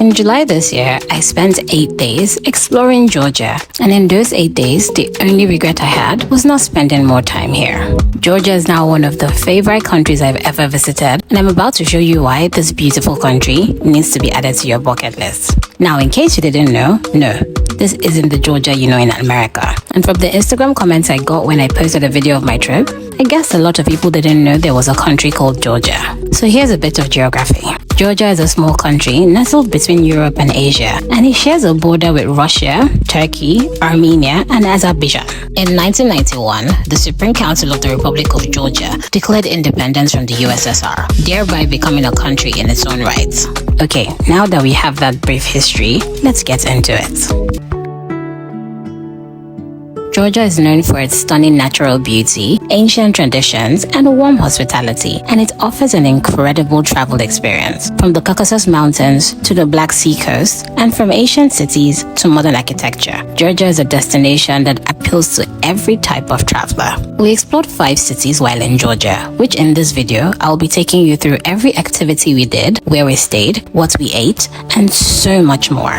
In July this year, I spent 8 days exploring Georgia, and in those 8 days, the only regret I had was not spending more time here. Georgia is now one of the favorite countries I've ever visited, and I'm about to show you why this beautiful country needs to be added to your bucket list. Now, in case you didn't know, no, this isn't the Georgia you know in America. And from the Instagram comments I got when I posted a video of my trip, I guess a lot of people didn't know there was a country called Georgia. So here's a bit of geography. Georgia is a small country nestled between Europe and Asia, and it shares a border with Russia, Turkey, Armenia, and Azerbaijan. In 1991, the Supreme Council of the Republic of Georgia declared independence from the USSR, thereby becoming a country in its own right. Okay, now that we have that brief history, let's get into it. Georgia is known for its stunning natural beauty, ancient traditions, and warm hospitality, and it offers an incredible travel experience. From the Caucasus Mountains to the Black Sea coast, and from ancient cities to modern architecture, Georgia is a destination that appeals to every type of traveler. We explored 5 cities while in Georgia, which in this video, I'll be taking you through every activity we did, where we stayed, what we ate, and so much more.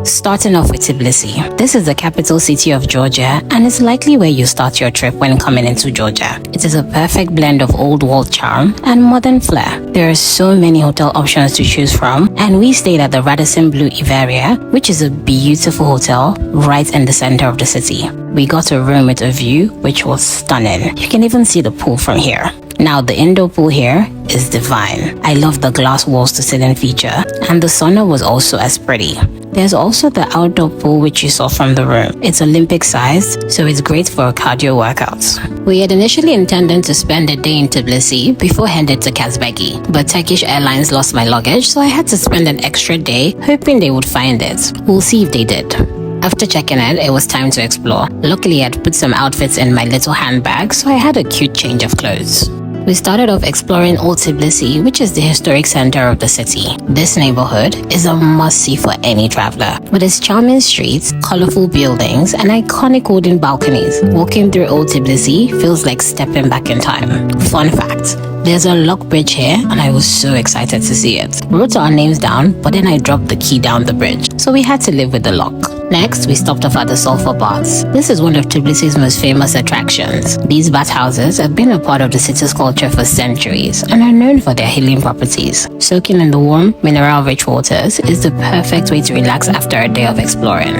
Starting off with Tbilisi. This is the capital city of Georgia and is likely where you start your trip when coming into Georgia. It is a perfect blend of old world charm and modern flair. There are so many hotel options to choose from, and we stayed at the Radisson Blu Itinerary, which is a beautiful hotel right in the center of the city. We got a room with a view which was stunning. You can even see the pool from here. Now, the indoor pool here is divine. I love the glass walls to ceiling feature, and the sauna was also as pretty. There's also the outdoor pool which you saw from the room. It's Olympic sized, so it's great for cardio workouts. We had initially intended to spend a day in Tbilisi before headed to Kazbegi, but Turkish Airlines lost my luggage, so I had to spend an extra day hoping they would find it. We'll see if they did. After checking in, it was time to explore. Luckily, I'd put some outfits in my little handbag, so I had a cute change of clothes. We started off exploring Old Tbilisi, which is the historic center of the city. This neighborhood is a must-see for any traveler. With its charming streets, colorful buildings, and iconic wooden balconies, walking through Old Tbilisi feels like stepping back in time. Fun fact, there's a lock bridge here, and I was so excited to see it. We wrote our names down, but then I dropped the key down the bridge, so we had to live with the lock. Next, we stopped off at the sulfur baths. This is one of Tbilisi's most famous attractions. These bathhouses have been a part of the city's culture for centuries and are known for their healing properties. Soaking in the warm, mineral-rich waters is the perfect way to relax after a day of exploring.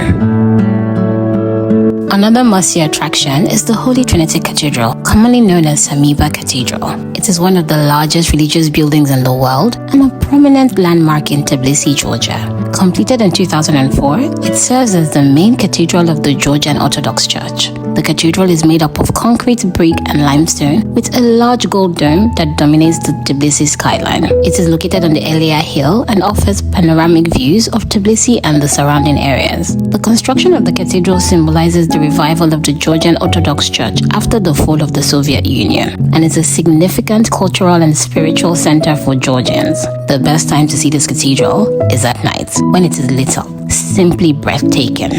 Another must-see attraction is the Holy Trinity Cathedral, commonly known as Samiba Cathedral. It is one of the largest religious buildings in the world and a prominent landmark in Tbilisi, Georgia. Completed in 2004, it serves as the main cathedral of the Georgian Orthodox Church. The cathedral is made up of concrete, brick, and limestone with a large gold dome that dominates the Tbilisi skyline. It is located on the Elia Hill and offers panoramic views of Tbilisi and the surrounding areas. The construction of the cathedral symbolizes the revival of the Georgian Orthodox Church after the fall of the Soviet Union, and is a significant cultural and spiritual center for Georgians. The best time to see this cathedral is at night, when it is lit up. Simply breathtaking.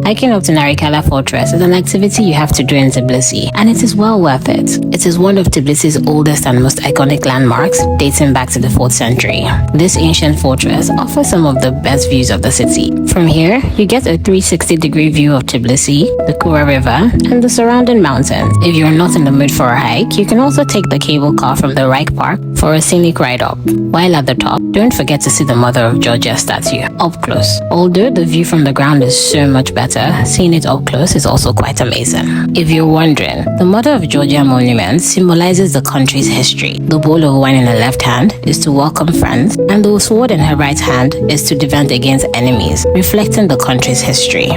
Hiking up to Narikala Fortress is an activity you have to do in Tbilisi, and it is well worth it. It is one of Tbilisi's oldest and most iconic landmarks, dating back to the 4th century. This ancient fortress offers some of the best views of the city. From here, you get a 360-degree view of Tbilisi, the Kura River, and the surrounding mountains. If you're not in the mood for a hike, you can also take the cable car from the Reich Park for a scenic ride up. While at the top, don't forget to see the Mother of Georgia statue up close. Although the view from the ground is so much better, seeing it up close is also quite amazing. If you're wondering, the Mother of Georgia monument symbolizes the country's history. The bowl of wine in her left hand is to welcome friends, and the sword in her right hand is to defend against enemies, reflecting the country's history.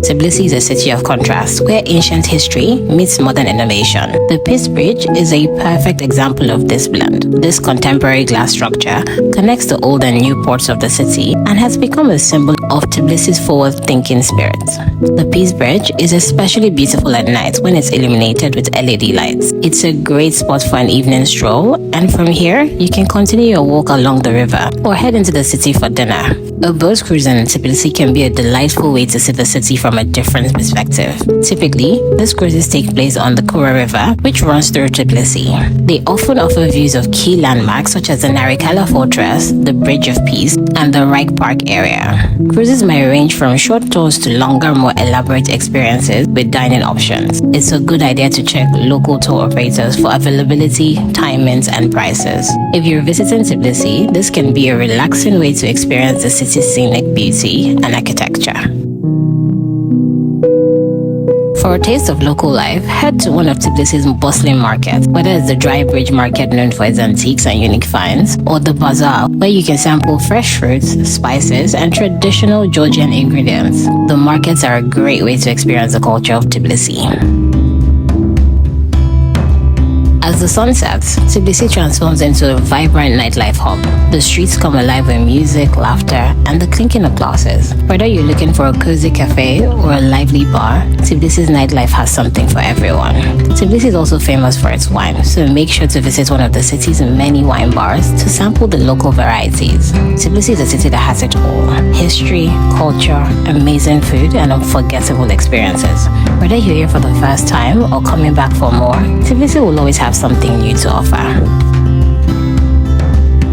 Tbilisi is a city of contrast, where ancient history meets modern innovation. The Peace Bridge is a perfect example of this blend. This contemporary glass structure connects the old and new ports of the city and has become a symbol of Tbilisi's forward-thinking spirit. The Peace Bridge is especially beautiful at night when it's illuminated with LED lights. It's a great spot for an evening stroll, and from here, you can continue your walk along the river or head into the city for dinner. A boat cruise in Tbilisi can be a delightful way to see the city from a different perspective. Typically, these cruises take place on the Kura River, which runs through Tbilisi. They often offer views of key landmarks such as the Chanchkhalo Fortress, the Bridge of Peace, and the Reich Park area. Cruises may range from short tours to longer, more elaborate experiences with dining options. It's a good idea to check local tour operators for availability, timings, and prices. If you're visiting Tbilisi, this can be a relaxing way to experience the city's scenic beauty and architecture. For a taste of local life, head to one of Tbilisi's bustling markets, whether it's the dry bridge market known for its antiques and unique finds, or the bazaar, where you can sample fresh fruits, spices, and traditional Georgian ingredients. The markets are a great way to experience the culture of Tbilisi. As the sun sets, Tbilisi transforms into a vibrant nightlife hub. The streets come alive with music, laughter, and the clinking of glasses. Whether you're looking for a cozy cafe or a lively bar, Tbilisi's nightlife has something for everyone. Tbilisi is also famous for its wine, so make sure to visit one of the city's many wine bars to sample the local varieties. Tbilisi is a city that has it all: history, culture, amazing food, and unforgettable experiences. Whether you're here for the first time or coming back for more, Tbilisi will always have something new to offer.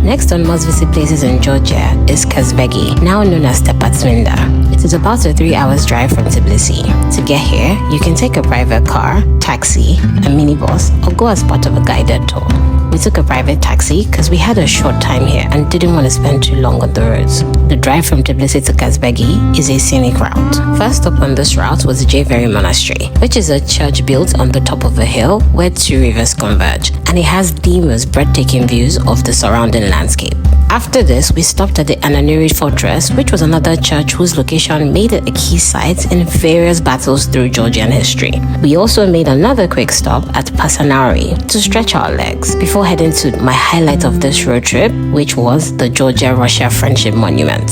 Next on must-visit places in Georgia is Kazbegi, now known as Batumi. It is about a 3-hour drive from Tbilisi. To get here, you can take a private car, taxi, a minibus, or go as part of a guided tour. We took a private taxi because we had a short time here and didn't want to spend too long on the roads. The drive from Tbilisi to Kazbegi is a scenic route. First up on this route was the Itinerary Monastery, which is a church built on the top of a hill where two rivers converge, and it has the most breathtaking views of the surrounding landscape. After this, we stopped at the Itinerary Fortress, which was another church whose location made it a key site in various battles through Georgian history. We also made another quick stop at Itinerary to stretch our legs before heading to my highlight of this road trip, which was the Georgia-Russia Friendship Monument.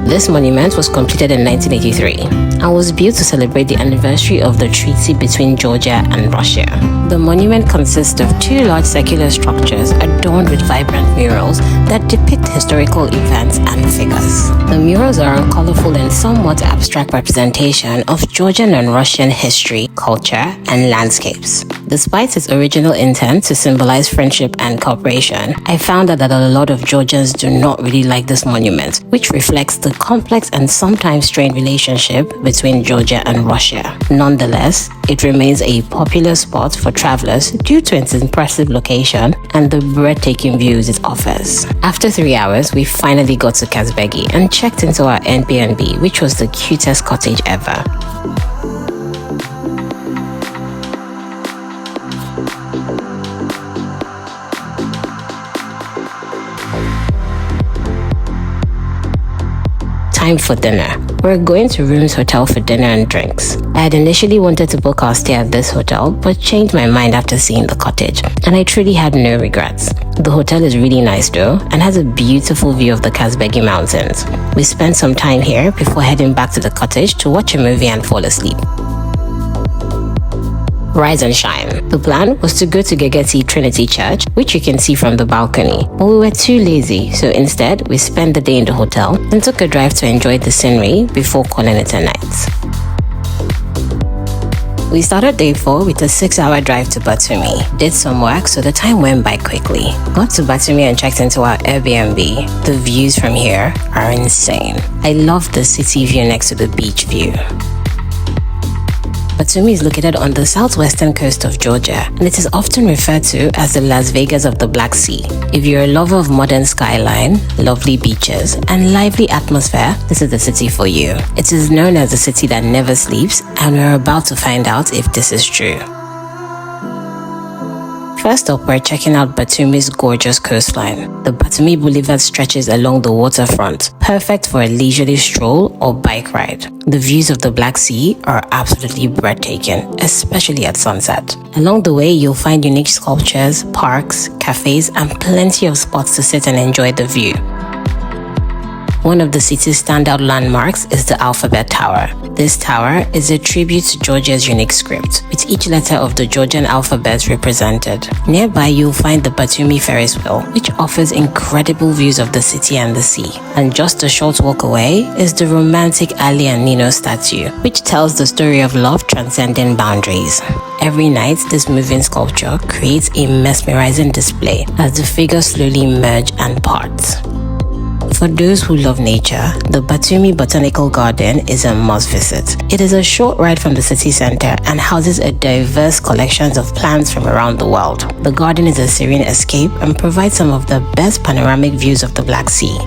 This monument was completed in 1983 and was built to celebrate the anniversary of the treaty between Georgia and Russia. The monument consists of two large circular structures adorned with vibrant murals that depict historical events and figures. The murals are a colorful and somewhat abstract representation of Georgian and Russian history, culture, and landscapes. Despite its original intent to symbolize friendship and cooperation, I found out that a lot of Georgians do not really like this monument, which reflects the complex and sometimes strained relationship between Georgia and Russia. Nonetheless, it remains a popular spot for travelers due to its impressive location and the breathtaking views it offers. After 3 hours, we finally got to Kazbegi and checked into our Airbnb, which was the cutest cottage ever. Time for dinner. We're going to Rooms Hotel for dinner and drinks. I had initially wanted to book our stay at this hotel, but changed my mind after seeing the cottage, and I truly had no regrets. The hotel is really nice though, and has a beautiful view of the Kazbegi Mountains. We spent some time here before heading back to the cottage to watch a movie and fall asleep. Rise and shine. The plan was to go to Gegeti Trinity Church, which you can see from the balcony, but we were too lazy, so instead we spent the day in the hotel and took a drive to enjoy the scenery before calling it a night. We started day 4 with a 6-hour drive to Batumi. Did some work, so the time went by quickly. Got to Batumi and checked into our Airbnb. The views from here are insane. I love the city view next to the beach view. Batumi is located on the southwestern coast of Georgia, and it is often referred to as the Las Vegas of the Black Sea. If you're a lover of modern skyline, lovely beaches, and lively atmosphere, this is the city for you. It is known as the city that never sleeps, and we're about to find out if this is true. First up, we're checking out Batumi's gorgeous coastline. The Batumi Boulevard stretches along the waterfront, perfect for a leisurely stroll or bike ride. The views of the Black Sea are absolutely breathtaking, especially at sunset. Along the way, you'll find unique sculptures, parks, cafes, and plenty of spots to sit and enjoy the view. One of the city's standout landmarks is the Alphabet Tower. This tower is a tribute to Georgia's unique script, with each letter of the Georgian alphabet represented. Nearby, you'll find the Batumi Ferris wheel, which offers incredible views of the city and the sea. And just a short walk away is the romantic Ali and Nino statue, which tells the story of love transcending boundaries. Every night, this moving sculpture creates a mesmerizing display as the figures slowly merge and part. For those who love nature, the Batumi Botanical Garden is a must visit. It is a short ride from the city center and houses a diverse collection of plants from around the world. The garden is a serene escape and provides some of the best panoramic views of the Black Sea.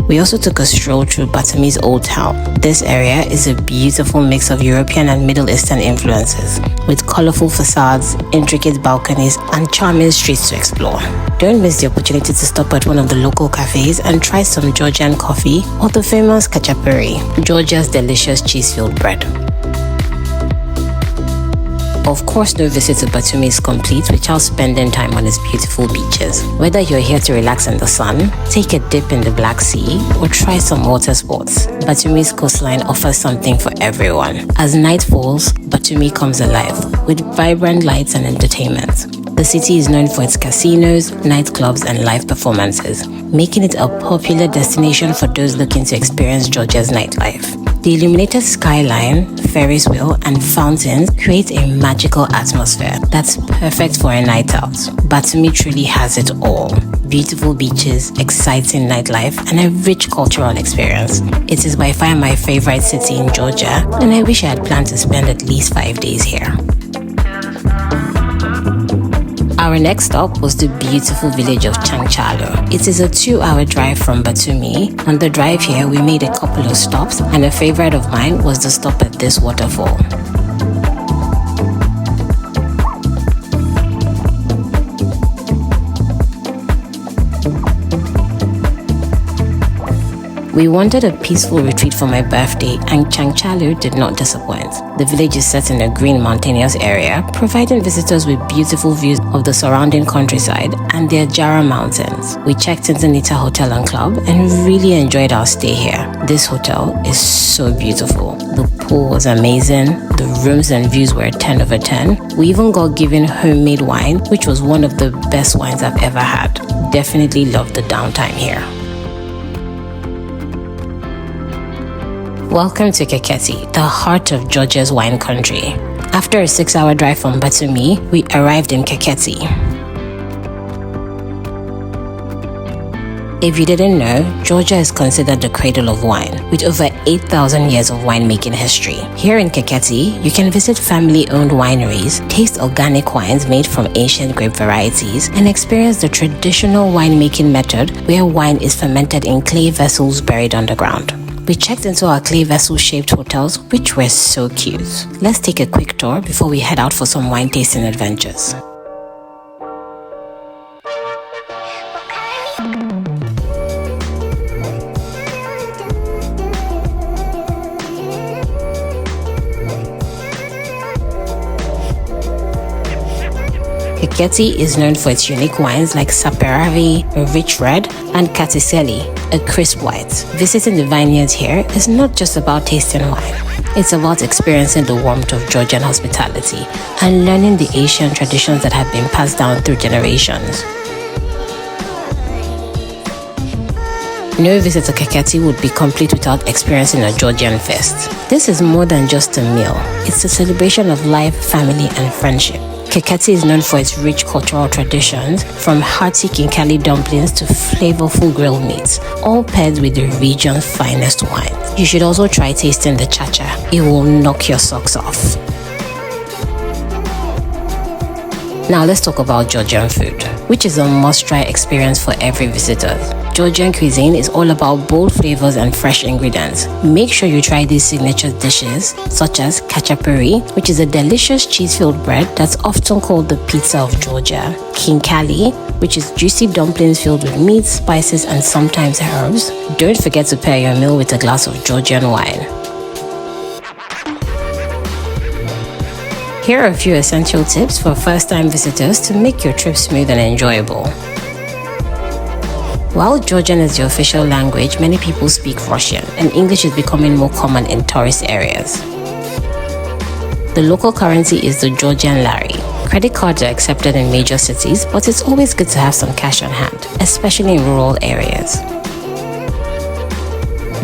We also took a stroll through Batumi's old town. This area is a beautiful mix of European and Middle Eastern influences, with colorful facades, intricate balconies, and charming streets to explore. Don't miss the opportunity to stop at one of the local cafes and try some Georgian coffee or the famous Kachapuri, Georgia's delicious cheese-filled bread. Of course, no visit to Batumi is complete without spending time on its beautiful beaches. Whether you're here to relax in the sun, take a dip in the Black Sea, or try some water sports, Batumi's coastline offers something for everyone. As night falls, Batumi comes alive with vibrant lights and entertainment. The city is known for its casinos, nightclubs, and live performances, making it a popular destination for those looking to experience Georgia's nightlife. The illuminated skyline, Ferris wheel, and fountains create a magical atmosphere that's perfect for a night out. Batumi truly has it all. Beautiful beaches, exciting nightlife, and a rich cultural experience. It is by far my favorite city in Georgia, and I wish I had planned to spend at least 5 days here. Our next stop was the beautiful village of Chanchkhalo. It is a 2-hour drive from Batumi. On the drive here, we made a couple of stops, and a favorite of mine was the stop at this waterfall. We wanted a peaceful retreat for my birthday, and Chanchkhalo did not disappoint. The village is set in a green mountainous area, providing visitors with beautiful views of the surrounding countryside and the Ajara Mountains. We checked into Nita Hotel and Club and really enjoyed our stay here. This hotel is so beautiful. The pool was amazing, the rooms and views were 10 over 10. We even got given homemade wine, which was one of the best wines I've ever had. Definitely loved the downtime here. Welcome to Kakheti, the heart of Georgia's wine country. After a 6-hour drive from Batumi, we arrived in Kakheti. If you didn't know, Georgia is considered the cradle of wine, with over 8,000 years of winemaking history. Here in Kakheti, you can visit family-owned wineries, taste organic wines made from ancient grape varieties, and experience the traditional winemaking method where wine is fermented in clay vessels buried underground. We checked into our clay vessel-shaped hotels, which were so cute. Let's take a quick tour before we head out for some wine tasting adventures. Kakheti is known for its unique wines like Saperavi, a rich red, and Katiseli, a crisp white. Visiting the vineyards here is not just about tasting wine. It's about experiencing the warmth of Georgian hospitality and learning the Asian traditions that have been passed down through generations. No visit to Kakheti would be complete without experiencing a Georgian fest. This is more than just a meal. It's a celebration of life, family, and friendship. Kakheti is known for its rich cultural traditions, from hearty kinkali dumplings to flavorful grilled meats, all paired with the region's finest wine. You should also try tasting the chacha. It will knock your socks off. Now let's talk about Georgian food, which is a must-try experience for every visitor. Georgian cuisine is all about bold flavors and fresh ingredients. Make sure you try these signature dishes, such as kachapuri, which is a delicious cheese-filled bread that's often called the pizza of Georgia, kinkali, which is juicy dumplings filled with meat, spices, and sometimes herbs. Don't forget to pair your meal with a glass of Georgian wine. Here are a few essential tips for first-time visitors to make your trip smooth and enjoyable. While Georgian is the official language, many people speak Russian, and English is becoming more common in tourist areas. The local currency is the Georgian lari. Credit cards are accepted in major cities, but it's always good to have some cash on hand, especially in rural areas.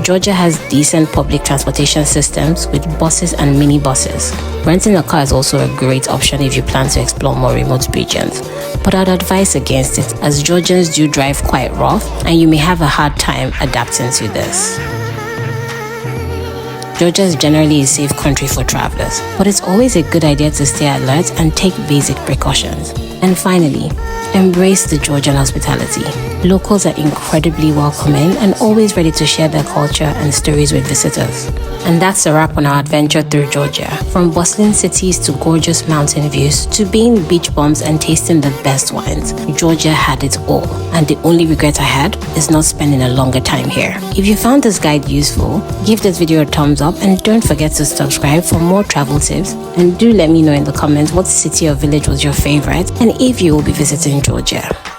Georgia has decent public transportation systems with buses and minibuses. Renting a car is also a great option if you plan to explore more remote regions, but I'd advise against it as Georgians do drive quite rough and you may have a hard time adapting to this. Georgia is generally a safe country for travelers, but it's always a good idea to stay alert and take basic precautions. And finally, embrace the Georgian hospitality. Locals are incredibly welcoming and always ready to share their culture and stories with visitors. And that's a wrap on our adventure through Georgia. From bustling cities to gorgeous mountain views to being beach bums and tasting the best wines, Georgia had it all. And the only regret I had is not spending a longer time here. If you found this guide useful, give this video a thumbs up and don't forget to subscribe for more travel tips. And do let me know in the comments what city or village was your favorite and if you will be visiting Georgia.